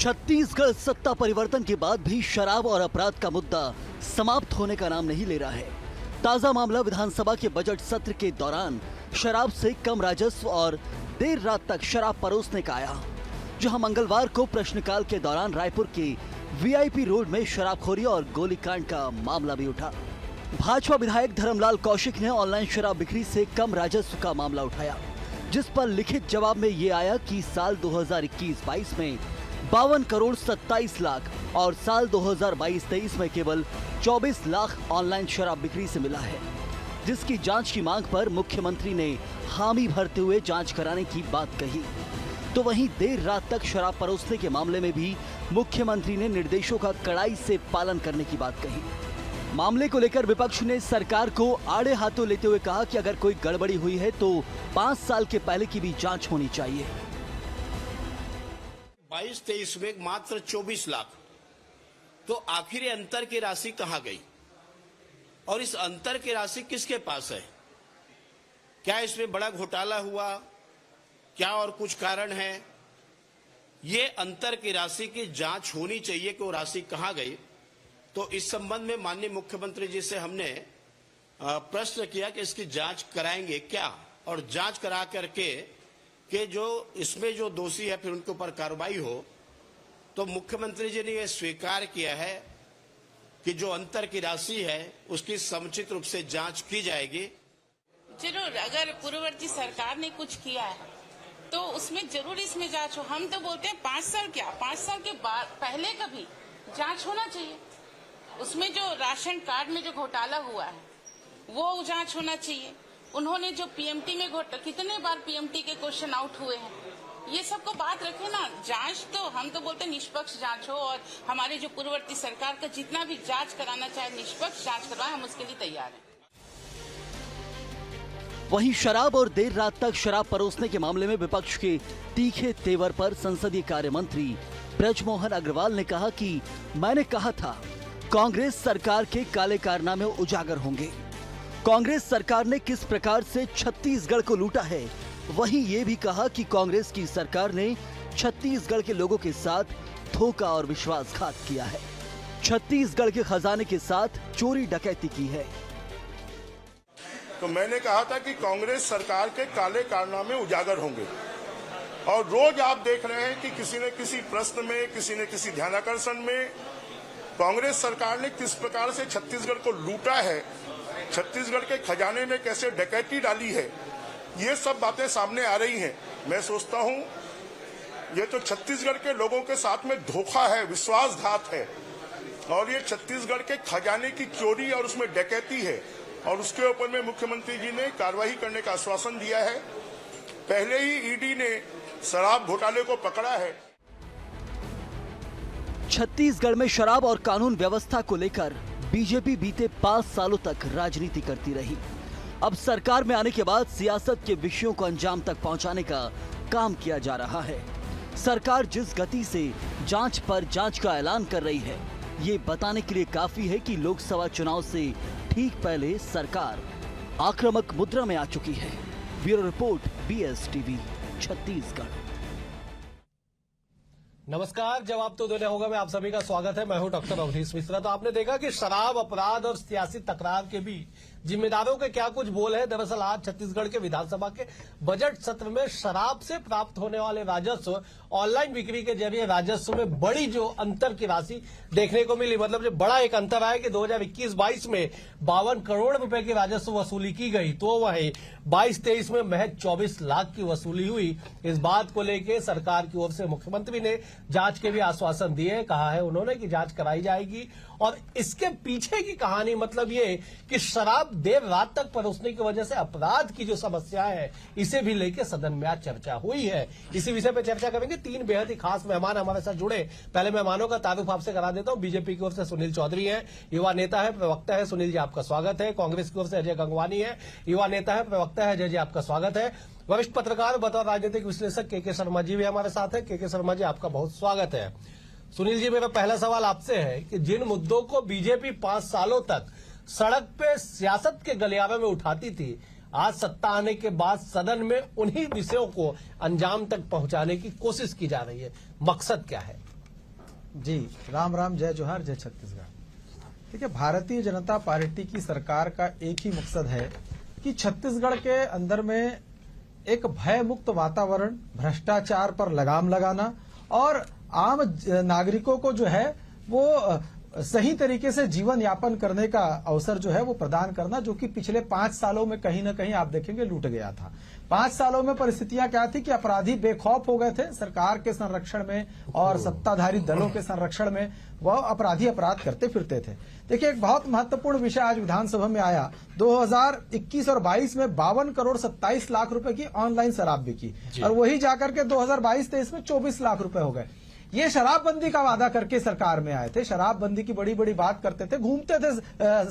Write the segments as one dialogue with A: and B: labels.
A: छत्तीसगढ़ सत्ता परिवर्तन के बाद भी शराब और अपराध का मुद्दा समाप्त होने का नाम नहीं ले रहा है। ताजा मामला विधानसभा के बजट सत्र के दौरान शराब से कम राजस्व और देर रात तक शराब परोसने का आया, जहां मंगलवार को प्रश्नकाल के दौरान रायपुर के वीआईपी रोड में शराबखोरी और गोलीकांड का मामला भी उठा। भाजपा विधायक धर्मलाल कौशिक ने ऑनलाइन शराब बिक्री से कम राजस्व का मामला उठाया, जिस पर लिखित जवाब में ये आया कि साल 2021-22 में 52 करोड़ 27 लाख और साल 2022-23 में केवल 24 लाख ऑनलाइन शराब बिक्री से मिला है, जिसकी जांच की मांग पर मुख्यमंत्री ने हामी भरते हुए जांच कराने की बात कही। तो वहीं देर रात तक शराब परोसने के मामले में भी मुख्यमंत्री ने निर्देशों का कड़ाई से पालन करने की बात कही। मामले को लेकर विपक्ष ने सरकार को आड़े हाथों लेते हुए कहा कि अगर कोई गड़बड़ी हुई है तो 5 साल के पहले की भी जांच होनी चाहिए।
B: 22-23 में मात्र 24 लाख, तो आखिर अंतर की राशि कहां गई और इस अंतर की राशि किसके पास है? क्या इसमें बड़ा घोटाला हुआ, क्या और कुछ कारण है? ये अंतर की राशि की जांच होनी चाहिए कि वो राशि कहां गई। तो इस संबंध में माननीय मुख्यमंत्री जी से हमने प्रश्न किया कि इसकी जांच कराएंगे क्या, और जांच करा करके कि जो इसमें जो दोषी है फिर उनके ऊपर कार्रवाई हो। तो मुख्यमंत्री जी ने यह स्वीकार किया है कि जो अंतर की राशि है उसकी समुचित रूप से जांच की जाएगी।
C: जरूर, अगर पूर्ववर्ती सरकार ने कुछ किया है तो उसमें जरूर इसमें जांच हो। हम तो बोलते हैं 5 साल क्या, 5 साल के बाद पहले का भी जांच होना चाहिए। उसमें जो राशन कार्ड में जो घोटाला हुआ है वो जांच होना चाहिए। उन्होंने जो पीएमटी में कितने बार पीएमटी के क्वेश्चन आउट हुए हैं, ये सबको बात रखे ना। जांच तो हम तो बोलते हैं निष्पक्ष जांच हो, और हमारी जो पूर्ववर्ती सरकार का जितना भी जांच कराना चाहे निष्पक्ष जांच करवाए, हम उसके लिए तैयार हैं।
A: वहीं शराब और देर रात तक शराब परोसने के मामले में विपक्ष के तीखे तेवर पर संसदीय कार्य मंत्री ब्रजमोहन अग्रवाल ने कहा कि मैंने कहा था कांग्रेस सरकार के काले कारनामे उजागर होंगे। कांग्रेस सरकार ने किस प्रकार से छत्तीसगढ़ को लूटा है, वहीं ये भी कहा कि कांग्रेस की सरकार ने छत्तीसगढ़ के लोगों के साथ धोखा और विश्वासघात किया है, छत्तीसगढ़ के खजाने के साथ चोरी डकैती की है।
D: तो मैंने कहा था कि कांग्रेस सरकार के काले कारनामे उजागर होंगे, और रोज आप देख रहे हैं कि किसी न किसी प्रश्न में, किसी न किसी ध्यानाकर्षण में कांग्रेस सरकार ने किस प्रकार से छत्तीसगढ़ को लूटा है, छत्तीसगढ़ के खजाने में कैसे डकैती डाली है, ये सब बातें सामने आ रही हैं। मैं सोचता हूं ये तो छत्तीसगढ़ के लोगों के साथ में धोखा है, विश्वासघात है, और ये छत्तीसगढ़ के खजाने की चोरी और उसमें डकैती है, और उसके ऊपर में मुख्यमंत्री जी ने कार्रवाई करने का आश्वासन दिया है। पहले ही ईडी ने शराब घोटाले को पकड़ा है।
A: छत्तीसगढ़ में शराब और कानून व्यवस्था को लेकर बीजेपी बीते 5 सालों तक राजनीति करती रही। अब सरकार में आने के बाद सियासत के विषयों को अंजाम तक पहुंचाने का काम किया जा रहा है। सरकार जिस गति से जांच पर जांच का ऐलान कर रही है, ये बताने के लिए काफी है कि लोकसभा चुनाव से ठीक पहले सरकार आक्रामक मुद्रा में आ चुकी है। Bureau report, BSTV, Chhattisgarh.
E: नमस्कार, जवाब तो देने होगा मैं आप सभी का स्वागत है। मैं हूं डॉक्टर अवधेश मिश्रा। तो आपने देखा कि शराब, अपराध और सियासी तकरार के बीच जिम्मेदारों के क्या कुछ बोल है। दरअसल आज छत्तीसगढ़ के विधानसभा के बजट सत्र में शराब से प्राप्त होने वाले राजस्व, ऑनलाइन बिक्री के जरिए राजस्व में बड़ी जो अंतर की राशि देखने को मिली, मतलब जो बड़ा एक अंतर आया कि 2021-22 में 52 करोड़ रुपए की राजस्व वसूली की गई, तो वहीं 22-23 में महज 24 लाख की वसूली हुई। इस बात को लेकर सरकार की ओर से मुख्यमंत्री ने जांच के भी आश्वासन दिए। कहा है उन्होंने कि जांच कराई जाएगी, और इसके पीछे की कहानी मतलब ये कि शराब देर रात तक परोसने की वजह से अपराध की जो समस्या है, इसे भी लेकर सदन में आज चर्चा हुई है। इसी विषय पर चर्चा करेंगे। 3 बेहद ही खास मेहमान हमारे साथ जुड़े। पहले मेहमानों का तारुफ आपसे करा देता हूं। बीजेपी की ओर से सुनील चौधरी हैं, युवा नेता है, प्रवक्ता है। सुनील जी, आपका स्वागत है। कांग्रेस की ओर से अजय गंगवानी है, युवा नेता है, प्रवक्ता है। अजय जी, आपका स्वागत है। वरिष्ठ पत्रकार बतौर राजनीतिक विश्लेषक के शर्मा जी भी हमारे साथ है। के शर्मा जी, आपका बहुत स्वागत है। सुनील जी, मेरा पहला सवाल आपसे है कि जिन मुद्दों को बीजेपी 5 सालों तक सड़क पे सियासत के गलियारे में उठाती थी, आज सत्ता आने के बाद सदन में उन्हीं विषयों को अंजाम तक पहुंचाने की कोशिश की जा रही है। मकसद क्या है?
F: जी, राम राम, जय जोहार, जय छत्तीसगढ़। देखिए, भारतीय जनता पार्टी की सरकार का एक ही मकसद है कि छत्तीसगढ़ के अंदर में एक भय मुक्त वातावरण, भ्रष्टाचार पर लगाम लगाना और आम नागरिकों को जो है वो सही तरीके से जीवन यापन करने का अवसर जो है वो प्रदान करना, जो कि पिछले 5 सालों में कहीं ना कहीं आप देखेंगे लूट गया था। 5 सालों में परिस्थितियां क्या थी कि अपराधी बेखौफ हो गए थे सरकार के संरक्षण में और सत्ताधारी दलों के संरक्षण में, वह अपराधी अपराध करते फिरते थे। देखिए, एक बहुत महत्वपूर्ण विषय आज विधानसभा में आया। 2021 और 22 में 52 करोड़ 27 लाख रुपए की ऑनलाइन शराब बिकी और वही जाकर के 2022-23 में 24 लाख रुपए हो गए। ये शराबबंदी का वादा करके सरकार में आए थे, शराबबंदी की बड़ी बड़ी बात करते थे, घूमते थे,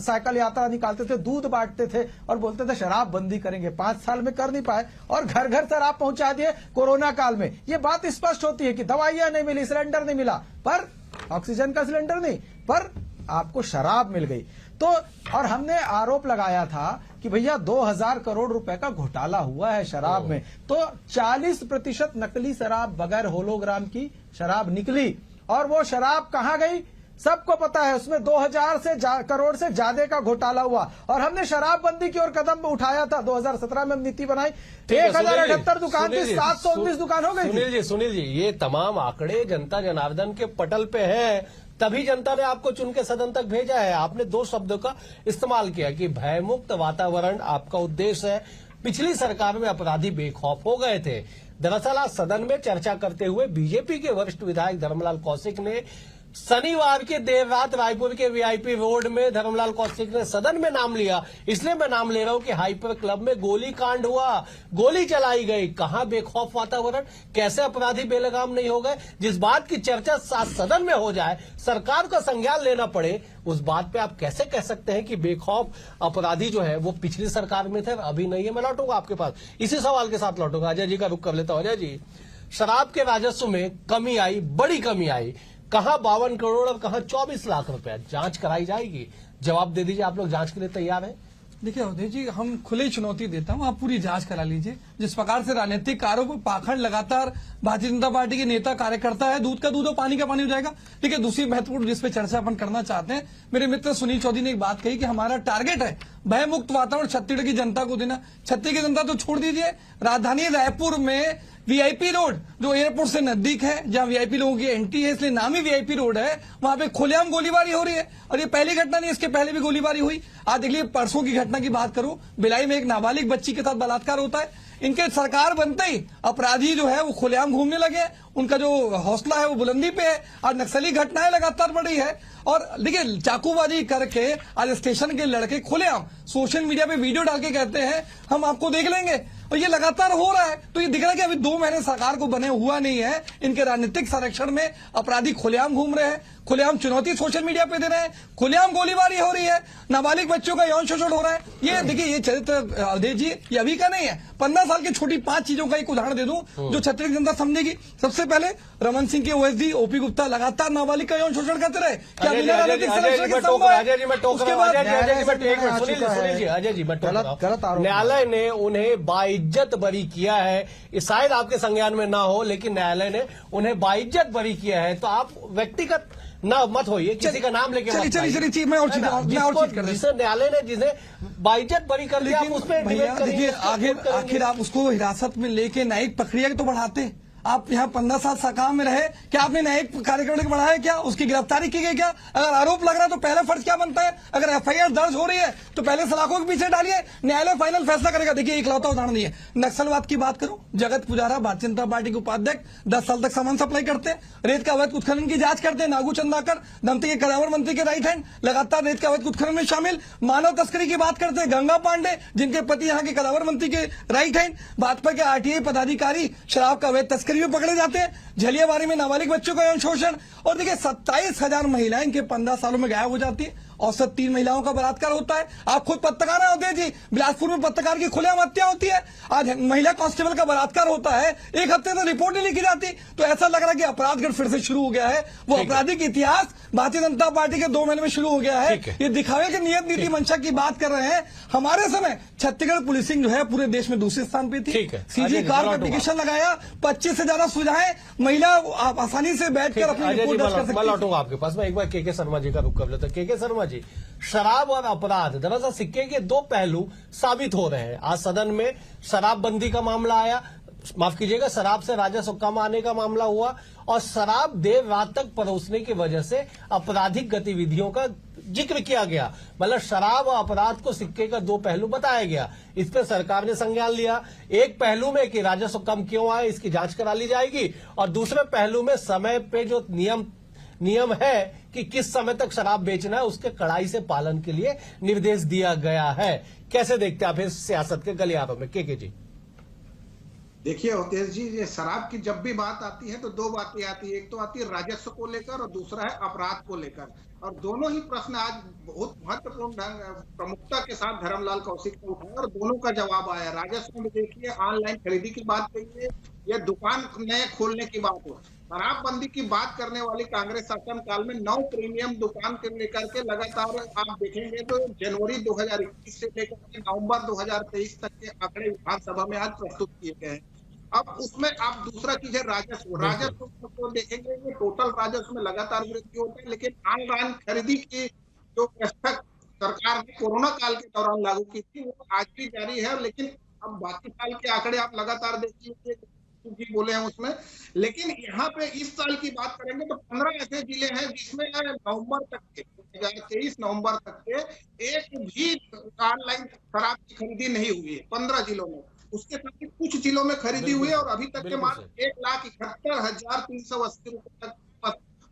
F: साइकिल यात्रा निकालते थे, दूध बांटते थे और बोलते थे शराबबंदी करेंगे। 5 साल में कर नहीं पाए और घर घर शराब पहुंचा दिए कोरोना काल में। ये बात स्पष्ट होती है कि दवाइयां नहीं मिली, सिलेंडर नहीं मिला, पर ऑक्सीजन का सिलेंडर नहीं, पर आपको शराब मिल गई। तो और हमने आरोप लगाया था कि भैया 2000 करोड़ रुपए का घोटाला हुआ है शराब में, तो 40% नकली शराब बगैर होलोग्राम की शराब निकली और वो शराब कहां गई सबको पता है। उसमें 2000 करोड़ से ज्यादा का घोटाला हुआ और हमने शराबबंदी की ओर कदम उठाया था। 2017 में नीति बनाई, 1078 दुकान थी, 719 दुकान हो गई।
E: सुनील जी, ये तमाम आंकड़े जनता जनार्दन के पटल पे है, तभी जनता ने आपको चुन के सदन तक भेजा है। आपने 2 शब्दों का इस्तेमाल किया कि भयमुक्त वातावरण आपका उद्देश्य है। पिछली सरकार में अपराधी बेखौफ हो गए थे। दरअसल आज सदन में चर्चा करते हुए बीजेपी के वरिष्ठ विधायक धर्मलाल कौशिक ने शनिवार की देर रात रायपुर के वीआईपी रोड में धर्मलाल कौशिक ने सदन में नाम लिया। इसलिए मैं नाम ले रहा हूं कि हाइपर क्लब में गोली कांड हुआ, गोली चलाई गई। कहां बेखौफ वातावरण, कैसे अपराधी बेलगाम नहीं हो गए? जिस बात की चर्चा सदन में हो जाए, सरकार का संज्ञान लेना पड़े, उस बात पे आप कैसे कह सकते हैं कि बेखौफ अपराधी जो है वो पिछली सरकार में थे, अभी नहीं है? मैं लौटूंगा आपके पास, इसी सवाल के साथ लौटूंगा। अजय जी का रुख कर लेता हूं। अजय जी, शराब के राजस्व में कमी आई, बड़ी कमी आई, कहां 52 करोड़ और कहां 24 लाख रुपए? जांच कराई जाएगी? जवाब दे दीजिए, आप लोग जांच के लिए तैयार हैं?
G: देखिए अवधेश जी, हम खुली चुनौती देता हूं, आप पूरी जांच करा लीजिए। जिस प्रकार से राजनीतिक कार्यों पर पाखंड लगातार भारतीय जनता पार्टी के नेता कार्यकर्ता है, दूध का दूध और पानी का पानी हो जाएगा। देखिए, दूसरी महत्वपूर्ण जिस पे चर्चा अपन करना चाहते हैं, मेरे मित्र सुनील चौधरी ने एक बात कही कि हमारा टारगेट है भयमुक्त वातावरण छत्तीसगढ़ की जनता को देना। छत्तीसगढ़ की जनता तो छोड़ दीजिए, राजधानी रायपुर में वीआईपी रोड जो एयरपोर्ट से नजदीक है, जहां वीआईपी लोगों की एंट्री है, इसलिए नाम ही वीआईपी रोड है, वहां पे खुलेआम गोलीबारी हो रही है। और ये पहली घटना नहीं, इसके पहले भी गोलीबारी हुई। आज देख लीजिए, परसों की घटना की बात करूं, भिलाई में एक नाबालिग बच्ची के साथ बलात्कार होता है। इनके सरकार बनते ही अपराधी जो है वो खुलेआम घूमने लगे, उनका जो हौसला है वो बुलंदी पे है। आज नक्सली घटनाएं लगातार बढ़ रही है और देखिए, चाकूबाजी करके आज स्टेशन के लड़के खुलेआम सोशल मीडिया पे वीडियो डाल के कहते हैं हम आपको देख लेंगे, और ये लगातार हो रहा है। तो ये दिख रहा है कि अभी 2 महीने सरकार को बने हुआ नहीं है, इनके राजनीतिक संरक्षण में अपराधी खुलेआम घूम रहे हैं, खुलेआम चुनौती सोशल मीडिया पे दे रहे हैं, खुलेआम गोलीबारी हो रही है, नाबालिग बच्चों का यौन शोषण हो रहा है। ये देखिए, ये चरित्र अवधेश जी ये अभी का नहीं है, 15 साल की छोटी 5 चीजों का एक उदाहरण दे दूं जो छत्तीसगढ़ जनता समझेगी। सबसे पहले रमन सिंह के ओएसडी ओपी गुप्ता लगातार नाबालिग का यौन शोषण करते रहे। क्या बिना राजनीतिक संरक्षण के संभव है?
E: न्यायालय ने उन्हें बाइज्जत बरी किया है। शायद आपके संज्ञान में ना हो, लेकिन न्यायालय ने उन्हें बाइज्जत बरी किया है। तो आप व्यक्तिगत ना मत होइए, किसी का नाम लेके
G: चलिए मैं और चीज कर
E: जिसे न्यायालय ने जिसे बाइज्जत बरी कर दिया, उस पर
G: देखिए आखिर आप उसको हिरासत में लेके न्यायिक प्रक्रिया तो बढ़ाते। आप यहाँ 15 साल सरकार में रहे, क्या आपने न्यायिक कार्यक्रम बढ़ाया? क्या उसकी गिरफ्तारी की गई? क्या अगर आरोप लग रहा है तो पहला फर्ज क्या बनता है? अगर एफआईआर दर्ज हो रही है तो पहले सलाखों के पीछे डालिए, न्यायालय फाइनल फैसला करेगा। देखिए, इकलौता उदाहरण नहीं है। नक्सलवाद की बात करूं, जगत पुजारा भारतीय जनता पार्टी के उपाध्यक्ष 10 साल तक सामान सप्लाई करते हैं, रेत का अवैध उत्खनन की जांच करते हैं। नागू चंदाकर दमती के कदावर मंत्री के राइट हैंड लगातार रेत का अवैध उत्खनन में शामिल। मानव तस्करी की बात करते हैं, गंगा पांडे जिनके पति यहाँ के कदावर मंत्री के राइट हैंड। भाजपा के आरटीआई पदाधिकारी शराब का अवैध तस्करी में पकड़े जाते हैं। झलियावाड़ी में नाबालिग बच्चों का यौन शोषण। और देखिए, 27,000 महिलाएं इनके 15 सालों में गायब हो जाती है औसत 3 महिलाओं का बलात्कार होता है। आप खुद पत्रकार हैं उदय जी, बिलासपुर में पत्रकार की खुलेआम हत्या होती है, आज महिला कांस्टेबल का बलात्कार होता है, 1 हफ्ते तो रिपोर्ट नहीं लिखी जाती। तो ऐसा लग रहा है कि अपराधगढ़ फिर से शुरू हो गया है। वो आपराधिक इतिहास भारतीय जनता पार्टी के 2 महीने में शुरू हो गया है। ये दिखावे की नियत नीति मंशा की बात कर रहे हैं। हमारे समय छत्तीसगढ़ पुलिसिंग जो है पूरे देश में दूसरे स्थान पे थी। सीजी कार का एप्लीकेशन लगाया, 25 से ज्यादा सुझाएं, महिला आसानी से बैठकर अपनी रिपोर्ट दर्ज कर सकती है।
E: मैं लौटूंगा आपके पास। मैं एक बार के शर्मा जी का रुख कर लेता। के शर्मा जी, शराब और अपराध दरअसल सिक्के के 2 पहलू साबित हो रहे हैं। आज सदन में शराबबंदी का मामला आया, माफ कीजिएगा, शराब से राजस्व कम आने का मामला हुआ, और शराब देर रात तक परोसने की वजह से आपराधिक गतिविधियों का जिक्र किया गया। मतलब शराब और अपराध को सिक्के का 2 पहलू बताया गया। इस पर सरकार ने संज्ञान लिया। एक पहलू में कि राजस्व कम क्यों आए इसकी जांच करा ली जाएगी, और दूसरे पहलू में समय पे जो नियम है कि किस समय तक शराब बेचना है उसके कड़ाई से पालन के लिए निर्देश दिया गया है। कैसे देखते हैं आप इस सियासत के गलियारों में? के जी
H: देखिए अवधेश जी, ये शराब की जब भी बात आती है तो 2 बातें आती है। एक तो आती है राजस्व को लेकर और दूसरा है अपराध को लेकर, और दोनों ही प्रश्न आज बहुत महत्वपूर्ण प्रमुखता के साथ धर्मलाल कौशिक ने उठाया और दोनों का जवाब आया। राजस्व में देखिए ऑनलाइन खरीदी की बात कही है या दुकान नए खोलने की बात हो। शराबबंदी की बात करने वाली कांग्रेस शासनकाल में 9 प्रीमियम दुकान के लेकर के लगातार आप देखेंगे तो जनवरी 2021 से लेकर के नवंबर 2023 तक के आंकड़े विधानसभा में आज प्रस्तुत किए गए हैं। अब उसमें आप दूसरा चीज है राजस्व को देखेंगे, ये टोटल राजस्व में लगातार वृद्धि होती है, लेकिन ऑनलाइन खरीदी की जो व्यवस्था सरकार ने कोरोना काल के दौरान लागू की थी वो आज भी जारी है। लेकिन अब बाकी साल के आंकड़े आप लगातार देखिए जी बोले हैं उसमें, लेकिन यहाँ पे इस साल की बात करेंगे तो 15 ऐसे जिले हैं जिसमें नवंबर तक के 2023 नवंबर तक के एक भी ऑनलाइन शराब की खरीदी नहीं हुई है 15 जिलों में। उसके साथ कुछ जिलों में खरीदी हुई है और अभी तक के मात्र 1,71,380 रुपए तक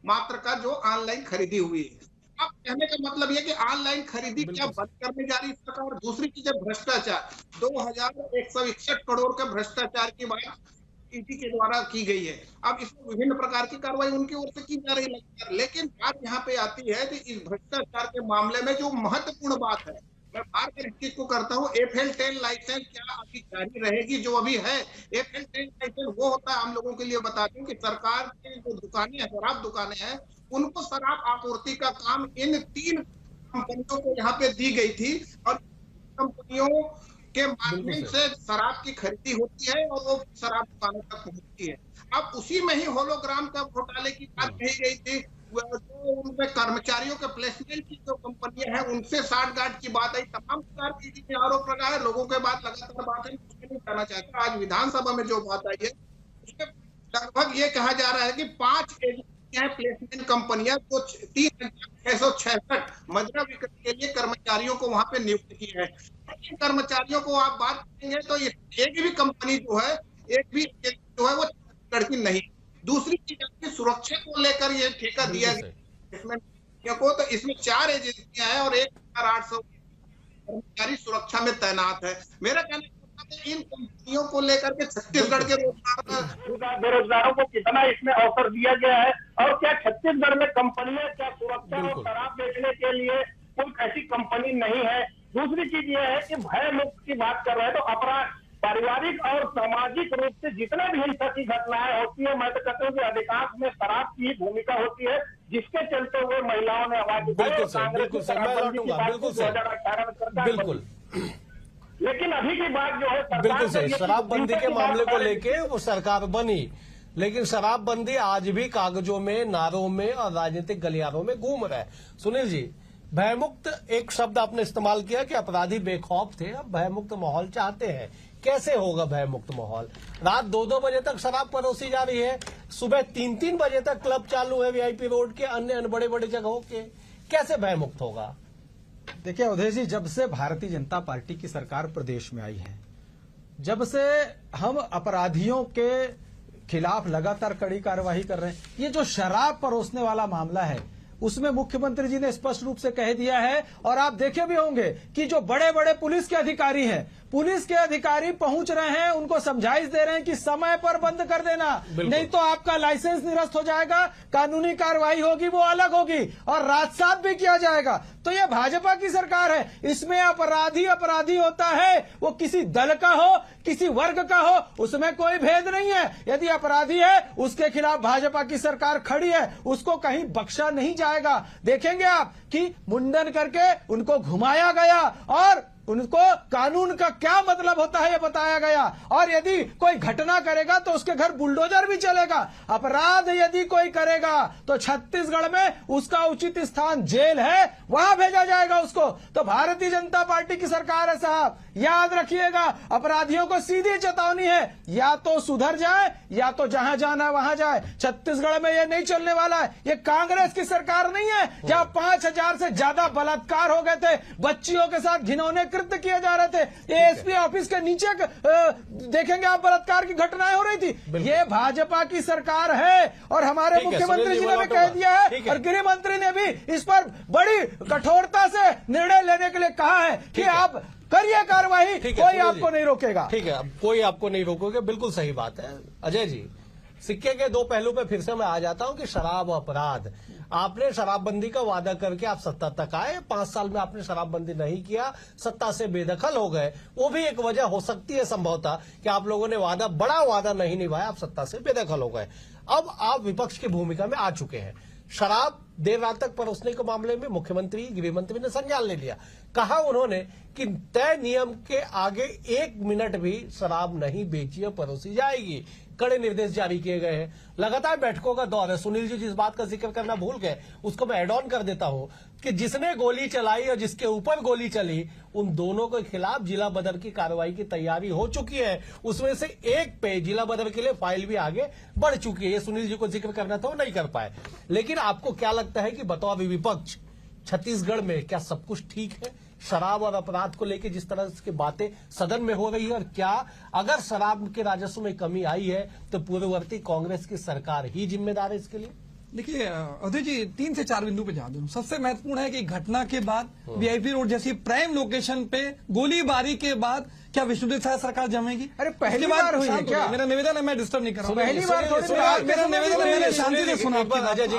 H: मात्र का जो ऑनलाइन खरीदी हुई है। अब कहने का मतलब यह कि ऑनलाइन खरीदी क्या बंद करने जा रही है सरकार। दूसरी चीज है भ्रष्टाचार, 2,161 करोड़ के भ्रष्टाचार की बात ईडी के द्वारा की गई है। अब इसमें विभिन्न प्रकार की कार्रवाई उनकी ओर से की जा रही है, लेकिन बात यहाँ पे आती है कि इस भ्रष्टाचार के मामले में जो महत्वपूर्ण बात है, मैं बार बार इस चीज को करता हूँ, FL10 लाइसेंस क्या अभी जारी रहेगी? जो अभी है FL10 लाइसेंस वो होता है, हम लोगों के लिए बताते हैं कि सरकार की जो दुकानें हैं, शराब दुकानें हैं, उनको शराब आपूर्ति का काम इन 3 कंपनियों को यहाँ पे दी गई थी और कंपनियों के माध्यम से शराब की खरीदी होती है और वो शराब दुकानों तक पहुंचती है। अब उसी में ही होलोग्राम का घोटाले की बात कही गई थी, जो उनमें कर्मचारियों के प्लेसमेंट की जो कंपनियां हैं उनसे साठगांठ की बात आई। तमाम प्रकार की आरोप लगा है, लोगों के बाद लगातार बात है, उसमें नहीं कहना चाहता। आज विधानसभा में जो बात आई है उसमें लगभग ये कहा जा रहा है कि 5 एजेंसियां प्लेसमेंट कंपनियां जो 3,666 मदिरा बिक्री के लिए कर्मचारियों को वहां पे नियुक्त की है। इन कर्मचारियों को आप बात करेंगे तो एक भी कंपनी जो है, एक भी जो है वो छत्तीसगढ़ की नहीं। दूसरी चीज आपकी सुरक्षा को लेकर ये ठेका दिया गया को, तो इसमें 4 एजेंसियां हैं और 1,800 कर्मचारी सुरक्षा में तैनात है। मेरा कहना है इन कंपनियों को लेकर के छत्तीसगढ़ के
I: बेरोजगारों को कितना इसमें अवसर दिया गया है, और क्या छत्तीसगढ़ में कंपनियां क्या सुरक्षा और शराब बेचने के लिए कोई ऐसी कंपनी नहीं है। दूसरी चीज ये है कि भय मुक्त की बात कर रहे हैं तो अपराध पारिवारिक और सामाजिक रूप से जितने भी हिंसा की घटनाएं होती है, मैं तो कहता हूँ कि अधिकांश में शराब की भूमिका होती है, जिसके चलते हुए महिलाओं ने आवाज उठाई।
E: बिल्कुल
I: लेकिन अभी की बात जो है
E: बिल्कुल सही, शराबबंदी के मामले को लेके वो सरकार बनी, लेकिन शराबबंदी आज भी कागजों में, नारों में और राजनीतिक गलियारों में घूम रहा है। सुनील जी, भयमुक्त एक शब्द आपने इस्तेमाल किया कि अपराधी बेखौफ थे, अब भयमुक्त माहौल चाहते हैं। कैसे होगा भयमुक्त माहौल? रात 2-2 बजे तक शराब परोसी जा रही है, सुबह 3-3 बजे तक क्लब चालू है VIP रोड के, अन्य बड़े बड़े जगहों के, कैसे भयमुक्त होगा?
F: देखिए अवधेश जी, जब से भारतीय जनता पार्टी की सरकार प्रदेश में आई है, जब से हम अपराधियों के खिलाफ लगातार कड़ी कार्रवाई कर रहे हैं, ये जो शराब परोसने वाला मामला है उसमें मुख्यमंत्री जी ने स्पष्ट रूप से कह दिया है, और आप देखे भी होंगे कि जो बड़े बड़े पुलिस के अधिकारी हैं पुलिस के अधिकारी पहुंच रहे हैं, उनको समझाइश दे रहे हैं कि समय पर बंद कर देना, नहीं तो आपका लाइसेंस निरस्त हो जाएगा, कानूनी कार्रवाई होगी, वो अलग होगी, और राजसात भी किया जाएगा। तो ये भाजपा की सरकार है, इसमें अपराधी अपराधी होता है, वो किसी दल का हो, किसी वर्ग का हो, उसमें कोई भेद नहीं है। यदि अपराधी है, उसके खिलाफ भाजपा की सरकार खड़ी है, उसको कहीं बख्शा नहीं जाएगा। देखेंगे आप कि मुंडन करके उनको घुमाया गया और उनको कानून का क्या मतलब होता है ये बताया गया, और यदि कोई घटना करेगा तो उसके घर बुलडोजर भी चलेगा। अपराध यदि कोई करेगा तो छत्तीसगढ़ में उसका उचित स्थान जेल है, वहां भेजा जाएगा उसको। तो भारतीय जनता पार्टी की सरकार है साहब, याद रखिएगा, अपराधियों को सीधी चेतावनी है, या तो सुधर जाए या तो जहां जाना है वहां जाए। छत्तीसगढ़ में ये नहीं चलने वाला है। ये कांग्रेस की सरकार नहीं है जहां 5000 से ज्यादा बलात्कार हो गए थे, बच्चियों के साथ घिनौने कृत्य किए जा रहे थे, एएसपी ऑफिस के नीचे देखेंगे आप बलात्कार की घटनाएं हो रही थी। ये भाजपा की सरकार है, और हमारे मुख्यमंत्री जी ने भी कह दिया है, और गृह मंत्री ने भी इस पर बड़ी कठोरता से निर्णय लेने के लिए कहा है कि आप करिए कार्रवाई, कोई आपको नहीं रोकेगा।
E: ठीक है, कोई आपको नहीं रोकोगे, बिल्कुल सही बात है। अजय जी, सिक्के के दो पहलू पे फिर से मैं आ जाता हूं कि शराब अपराध, आपने शराबबंदी का वादा करके आप सत्ता तक आए, 5 साल में आपने शराबबंदी नहीं किया, सत्ता से बेदखल हो गए। वो भी एक वजह हो सकती है संभवतः कि आप लोगों ने बड़ा वादा नहीं निभाया, आप सत्ता से बेदखल हो गए। अब आप विपक्ष की भूमिका में आ चुके हैं। शराब देर रात तक परोसने के मामले में मुख्यमंत्री, गृह मंत्री ने संज्ञान ले लिया। कहा उन्होंने कि तय नियम के आगे 1 मिनट भी शराब नहीं बेची या परोसी जाएगी। कड़े निर्देश जारी किए गए हैं, लगातार बैठकों का दौर है। सुनील जी जिस बात का जिक्र करना भूल गए, उसको मैं एड ऑन कर देता हूं कि जिसने गोली चलाई और जिसके ऊपर गोली चली, उन दोनों के खिलाफ जिला बदर की कार्रवाई की तैयारी हो चुकी है। उसमें से एक पे जिला बदर के लिए फाइल भी आगे बढ़ चुकी है। ये सुनील जी को जिक्र करना था, वो नहीं कर पाए। लेकिन आपको क्या लगता है कि बतौर विपक्ष छत्तीसगढ़ में क्या सब कुछ ठीक है? शराब और अपराध को लेकर जिस तरह की बातें सदन में हो रही है, और क्या अगर शराब के राजस्व में कमी आई है तो पूर्ववर्ती कांग्रेस की सरकार ही जिम्मेदार है इसके लिए?
G: देखिए अजय जी, 3 से 4 बिंदु पे जा दूं। सबसे महत्वपूर्ण है कि घटना के बाद वीआईपी रोड जैसी प्राइम लोकेशन पे गोलीबारी के बाद क्या विष्णुदेव साय सरकार जमेगी?
F: अरे पहली बार हुई है क्या?
G: मेरा निवेदन है, मैं डिस्टर्ब नहीं कर रहा हूं।
F: पहली बार
G: मेरा निवेदन है, मैंने शांति से सुना।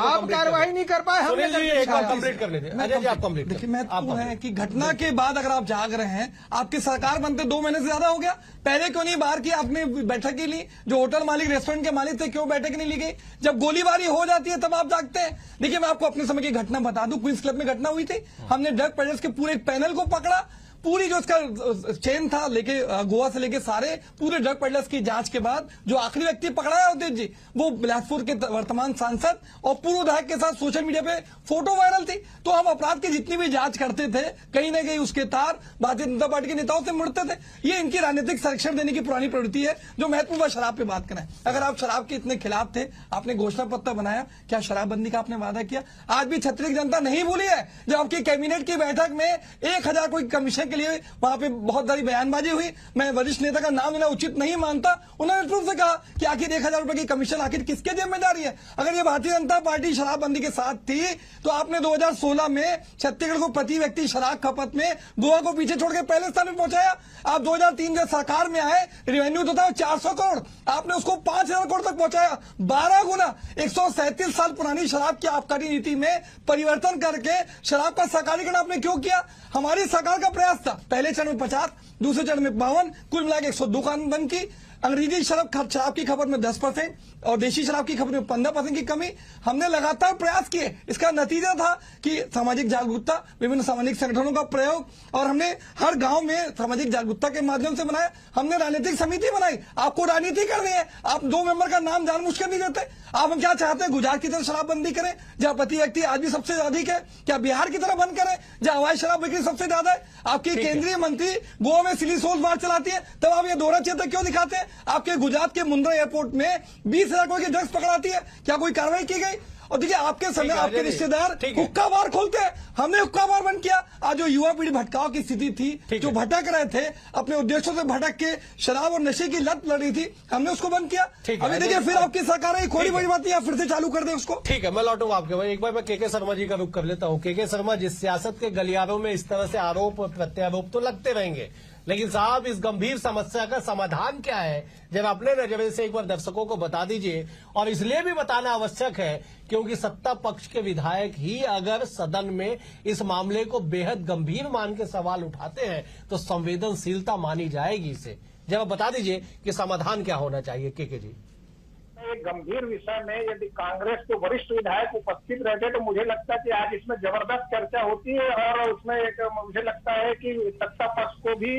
F: आप कार्रवाई नहीं कर पाए,
E: सुनील जी एक बार कंप्लीट करने दें। अजय जी आप कंप्लीट।
G: देखिए महत्वपूर्ण है कि घटना के बाद अगर आप जाग रहे हैं, आपकी सरकार बनते 2 महीने से ज्यादा हो गया, पहले क्यों नहीं बाहर की आपने बैठक की ली? जो होटल मालिक, रेस्टोरेंट के मालिक थे, क्यों बैठक नहीं ली गई? जब गोलीबारी हो जाती है तब आप जागते हैं। देखिए मैं आपको अपने समय की घटना बता दूं, क्वींस क्लब में घटना हुई थी। हमने ड्रग पेडलर्स के पूरे एक पैनल को पकड़ा, पूरी जो इसका चेन था लेके गोवा से लेके सारे पूरे ड्रग पेडलर्स की जांच के बाद जो आखिरी व्यक्ति पकड़ा है अवधेश जी, वो बिलासपुर के वर्तमान सांसद और पूर्व विधायक के साथ सोशल मीडिया पे फोटो वायरल थी। तो हम अपराध की जितनी भी जांच करते थे, कहीं ना कहीं उसके तार भारतीय जनता पार्टी के नेताओं से मुड़ते थे। ये इनकी राजनीतिक संरक्षण देने की पुरानी प्रवृत्ति है। जो महत्वपूर्ण शराब पे बात करें, अगर आप शराब के इतने खिलाफ थे, आपने घोषणा पत्र बनाया, क्या शराबबंदी का आपने वादा किया? आज भी छत्तीसगढ़ जनता नहीं भूली है जब आपकी कैबिनेट की बैठक में 1000 कोई कमीशन के लिए वहां पे बहुत सारी बयानबाजी हुई। मैं वरिष्ठ नेता का नाम लेना उचित नहीं मानता, उन्होंने ट्रूप से कहा कि आखिर 1000 रुपए की कमीशन आखिर किसके जिम्मेदारी है? अगर ये भारतीय जनता पार्टी शराबबंदी के साथ थी तो आपने 2016 में छत्तीसगढ़ को प्रति व्यक्ति शराब खपत में गोवा को पीछे छोड़ के पहले स्थान में पहुंचाया। आप 2003 जब सरकार में आए, रेवेन्यू तो था 400 करोड़, आपने उसको 5000 करोड़ तक पहुंचाया, 12 गुना। 137 साल पुरानी शराब की आबकारी नीति में परिवर्तन करके शराब का सरकारीकरण आपने क्यों किया? हमारी सरकार का प्रयास था, पहले चरण में 50, दूसरे चरण में 52, कुल मिलाकर 102 दुकान बंद की। अंग्रेजी शराब की खपत में 10% और देशी शराब की खपत में 15% की कमी। हमने लगातार प्रयास किए। इसका नतीजा था कि सामाजिक जागरूकता, विभिन्न सामाजिक संगठनों का प्रयोग, और हमने हर गांव में सामाजिक जागरूकता के माध्यम से बनाया। हमने राजनीतिक समिति बनाई। आपको राजनीति करनी है, आप 2 मेंबर का नाम जानबूझ कर नहीं देते। आप हम क्या चाहते हैं? गुजरात की तरह शराबबंदी करें जहां प्रति व्यक्ति आज भी सबसे अधिक है? क्या बिहार की तरह बंद करें जहां अवैध शराब बिक्री सबसे ज्यादा है? आपकी केंद्रीय मंत्री गोवा में सिली सोल बार चलाती है, तब आप ये दोहरा चित्र क्यों दिखाते हैं? आपके गुजरात के मुंद्रा एयरपोर्ट में 20,000 करोड़ की ड्रग्स पकड़ाती है, क्या कोई कार्रवाई की गई? और देखिए आपके समय आपके रिश्तेदार हुक्का बार खोलते हैं, हमने हुक्का बार बंद किया। आज जो युवा पीढ़ी भटकाव की स्थिति थी, जो भटक रहे थे, अपने उद्देश्यों से भटक के शराब और नशे की लत लड़ रही थी, हमने उसको बंद किया। अभी देखिए फिर आपकी सरकार है, खोली बड़ी बात है, फिर से चालू कर दे उसको।
E: ठीक है, मैं लौटूंगा आपके भाई। एक बार मैं के शर्मा जी का रुख कर लेता हूं। के शर्मा, जिस सियासत के गलियारों में इस तरह से आरोप प्रत्यारोप तो लगते रहेंगे, लेकिन साहब इस गंभीर समस्या का समाधान क्या है, जरा अपने नजरिए से एक बार दर्शकों को बता दीजिए। और इसलिए भी बताना आवश्यक है क्योंकि सत्ता पक्ष के विधायक ही अगर सदन में इस मामले को बेहद गंभीर मान के सवाल उठाते हैं तो संवेदनशीलता मानी जाएगी इसे। जरा बता दीजिए कि समाधान क्या होना चाहिए केके जी।
I: एक गंभीर विषय में यदि कांग्रेस के वरिष्ठ विधायक उपस्थित रहते तो मुझे लगता है कि आज इसमें जबरदस्त चर्चा होती है और उसमें एक मुझे लगता है कि सत्ता पक्ष को भी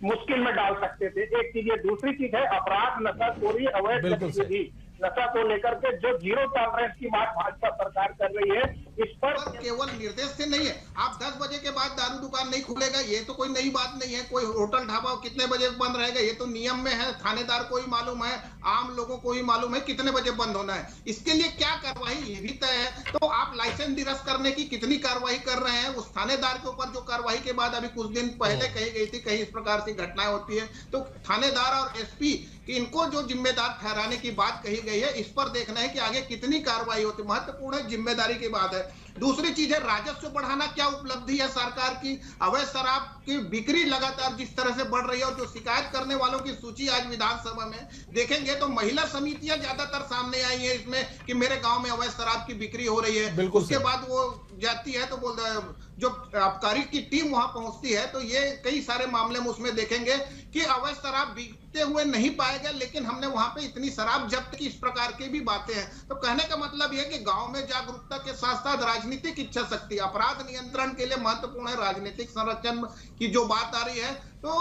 I: मुश्किल में डाल सकते थे। एक चीज है, दूसरी चीज है अपराध, नशाखोरी, अवैध गतिविधि, नशा को लेकर के जो जीरो टॉलरेंस की बात भाजपा सरकार कर रही है, इस पर
H: केवल निर्देश से नहीं है। आप 10 बजे के बाद दारू दुकान नहीं खुलेगा, ये तो कोई नई बात नहीं है। कोई होटल ढाबा कितने बजे बंद रहेगा, ये तो नियम में है। थानेदार को ही मालूम है, आम लोगों को ही मालूम है कितने बजे बंद होना है। इसके लिए क्या कार्रवाई, ये भी तय है। तो आप लाइसेंस निरस्त करने की कितनी कार्रवाई कर रहे हैं, उस थानेदार के ऊपर जो कार्रवाई के बाद अभी कुछ दिन पहले कही गई थी, कहीं इस प्रकार की घटनाएं होती है, तो थानेदार और एसपी इनको जो जिम्मेदार ठहराने की बात कही गई है, इस पर देखना है कि आगे कितनी कार्रवाई होती है। महत्वपूर्ण है, जिम्मेदारी की बात है। दूसरी चीज है राजस्व बढ़ाना। क्या उपलब्धि है सरकार की? अवैध शराब की बिक्री लगातार जिस तरह से बढ़ रही है और जो शिकायत करने वालों की सूची आज विधानसभा में देखेंगे तो महिला समितियां ज्यादातर सामने आई है इसमें कि मेरे गांव में अवैध शराब की बिक्री हो रही है। उसके बाद वो जाती है तो बोल जो आबकारी की टीम वहां पहुंचती है तो ये कई सारे मामले में उसमें देखेंगे कि अवैध शराब बिकते हुए नहीं पाए गए, लेकिन हमने वहां पे इतनी शराब जब्त की, इस प्रकार की भी बातें हैं। तो कहने का मतलब यह कि गांव में जागरूकता के साथ साथ राजनीतिक इच्छा शक्ति, अपराध नियंत्रण के लिए महत्वपूर्ण है। राजनीतिक संरक्षण की जो बात आ रही है तो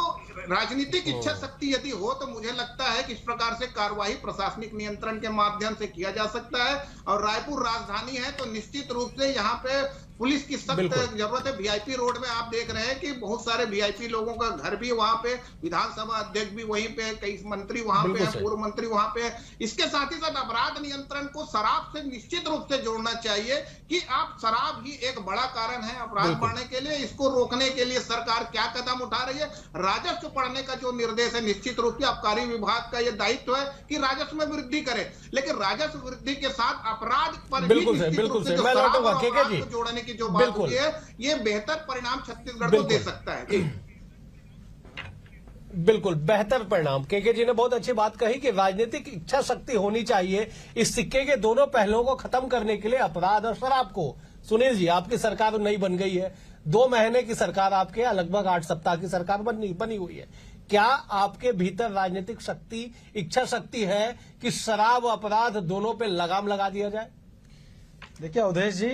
H: राजनीतिक इच्छा शक्ति यदि हो तो मुझे लगता है कि इस प्रकार से कार्रवाई प्रशासनिक नियंत्रण के माध्यम से किया जा सकता है। और रायपुर राजधानी है तो निश्चित रूप से यहाँ पे पुलिस की सख्त जरूरत है। वीआईपी रोड में आप देख रहे हैं कि बहुत सारे वीआईपी लोगों का घर भी वहां पे, विधानसभा अध्यक्ष भी वहीं पे, कई मंत्री वहां पे, पूर्व मंत्री वहां पे। इसके साथ ही साथ अपराध नियंत्रण को शराब से निश्चित रूप से जोड़ना चाहिए कि आप शराब ही एक बड़ा कारण है अपराध बढ़ने के लिए। इसको रोकने के लिए सरकार क्या कदम उठा रही है? राजस्व बढ़ने का जो निर्देश है, निश्चित रूप से आबकारी विभाग का यह दायित्व है कि राजस्व में वृद्धि करे, लेकिन राजस्व वृद्धि के साथ अपराध पर भी जोड़ने की जो बात होती है, ये बेहतर परिणाम छत्तीसगढ़ को दे सकता है।
E: बिल्कुल बेहतर परिणाम। केके जी ने बहुत अच्छी बात कही कि राजनीतिक इच्छा शक्ति होनी चाहिए इस सिक्के के दोनों पहलुओं को खत्म करने के लिए, अपराध और शराब को। सुनील जी, आपकी सरकार नई बन गई है, 2 महीने की सरकार आपके यहाँ, लगभग 8 सप्ताह की सरकार बनी हुई है। क्या आपके भीतर राजनीतिक शक्ति, इच्छा शक्ति है कि शराब अपराध दोनों पे लगाम लगा दिया जाए?
F: देखिए अवधेश जी,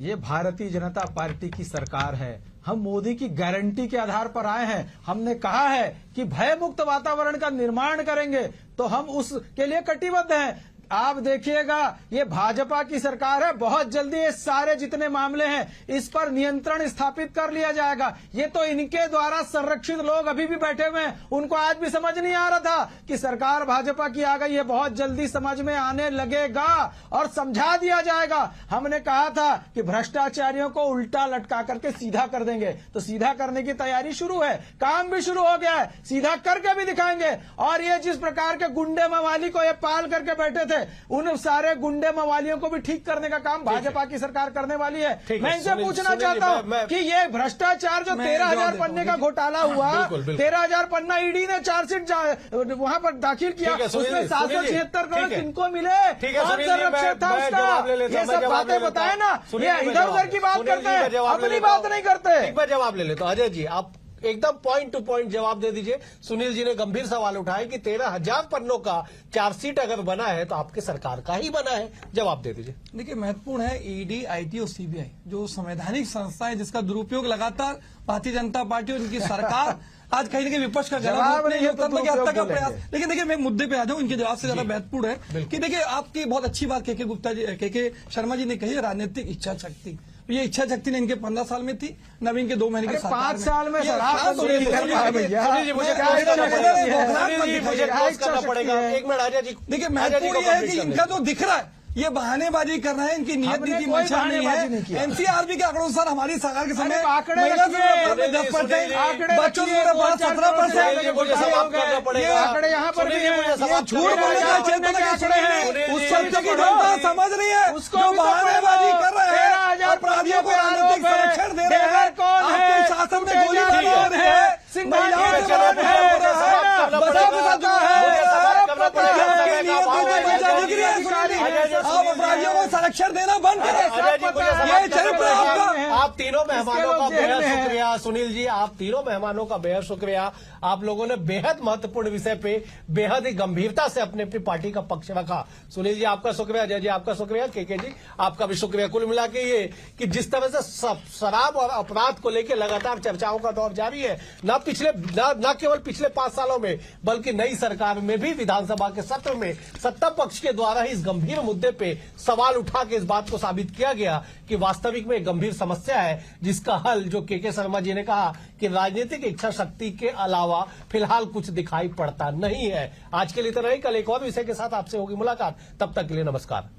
F: ये भारतीय जनता पार्टी की सरकार है। हम मोदी की गारंटी के आधार पर आए हैं। हमने कहा है कि भय मुक्त वातावरण का निर्माण करेंगे, तो हम उसके लिए कटिबद्ध हैं। आप देखिएगा, ये भाजपा की सरकार है, बहुत जल्दी ये सारे जितने मामले हैं इस पर नियंत्रण स्थापित कर लिया जाएगा। ये तो इनके द्वारा संरक्षित लोग अभी भी बैठे हुए हैं, उनको आज भी समझ नहीं आ रहा था कि सरकार भाजपा की आ गई। ये बहुत जल्दी समझ में आने लगेगा और समझा दिया जाएगा। हमने कहा था कि भ्रष्टाचारियों को उल्टा लटका करके सीधा कर देंगे, तो सीधा करने की तैयारी शुरू है, काम भी शुरू हो गया है, सीधा करके भी दिखाएंगे। और ये जिस प्रकार के गुंडे मवाली को ये पाल करके बैठे थे, उन सारे गुंडे मवालियों को भी ठीक करने का काम भाजपा की सरकार करने वाली है। मैं इनसे पूछना चाहता हूं कि ये भ्रष्टाचार जो 13,000 पन्ने का घोटाला हुआ, 13,000 पन्ना ईडी ने चार्जशीट वहां पर दाखिल किया, उसमें 776 करोड़ किनको मिले, कौन संरक्षित था उसका, ये सब बातें बताए ना। ये इधर उधर की बात करते हैं, अपनी बात नहीं करते।
E: एक बार जवाब ले ले तो अजय जी आप एकदम पॉइंट टू पॉइंट जवाब दे दीजिए। सुनील जी ने गंभीर सवाल उठाए कि 13,000 पन्नों का चार्जशीट अगर बना है तो आपकी सरकार का ही बना है, जवाब दे दीजिए।
G: देखिए महत्वपूर्ण है, ईडी, आईटी और सीबीआई जो संवैधानिक संस्था है जिसका दुरुपयोग लगातार भारतीय जनता पार्टी और उनकी सरकार आज कहीं न कहीं विपक्ष का प्रयास। लेकिन देखिए मैं मुद्दे पे आ जाऊं, इनके जवाब से ज्यादा महत्वपूर्ण है कि देखिए आपकी बहुत अच्छी बात के शर्मा जी ने कही है, राजनीतिक इच्छा शक्ति। ये इच्छा शक्ति ने इनके 15 साल में थी, नवीन के 2 महीने के
F: 5 साल में
E: एक मिनट आजा जी।
G: देखिए महत्वपूर्ण है कि इनका जो दिख रहा है ये बहानेबाजी कर रहे हैं, इनकी नियत नीति मंशा नहीं है। एनसीआरबी के आंकड़ों अनुसार हमारी सरकार के समय महिला में 10%, बच्चों से 17%,
F: आंकड़े यहाँ पर भी
G: ये झूठ बोलेगा क्षेत्र के आंकड़े हैं, उस सत्य की जनता समझ रही है, उसको बहानेबाजी कर रहे हैं, अपराधियों को राजनीतिक संरक्षण दे रहे हैं, आपके शासन में गोली चला रहे हैं, महिलाओं से अपराधियों को संरक्षण देना बंद
E: अजय जी, मुझे
G: करें।
E: समझ
G: ये चरित्र
E: में
G: आपका।
E: आप तीनों मेहमानों का बेहद शुक्रिया। सुनील जी, आप तीनों मेहमानों का बेहद शुक्रिया। आप लोगों ने बेहद महत्वपूर्ण विषय पे बेहद ही गंभीरता से अपने अपनी पार्टी का पक्ष रखा। सुनील जी आपका शुक्रिया, अजय जी आपका शुक्रिया, केके जी आपका भी शुक्रिया। कुल मिला के ये कि जिस तरह से शराब और अपराध को लेकर लगातार चर्चाओं का दौर जारी है, न केवल पिछले 5 सालों में बल्कि नई सरकार में भी विधानसभा के सत्र में सत्ता पक्ष के द्वारा ही इस गंभीर मुद्दे पे सवाल उठा के इस बात को साबित किया गया कि वास्तविक में एक गंभीर समस्या है, जिसका हल जो के शर्मा जी ने कहा कि राजनीतिक इच्छा शक्ति के अलावा फिलहाल कुछ दिखाई पड़ता नहीं है। आज के लिए इतना ही, कल एक और विषय के साथ आपसे होगी मुलाकात। तब तक के लिए नमस्कार।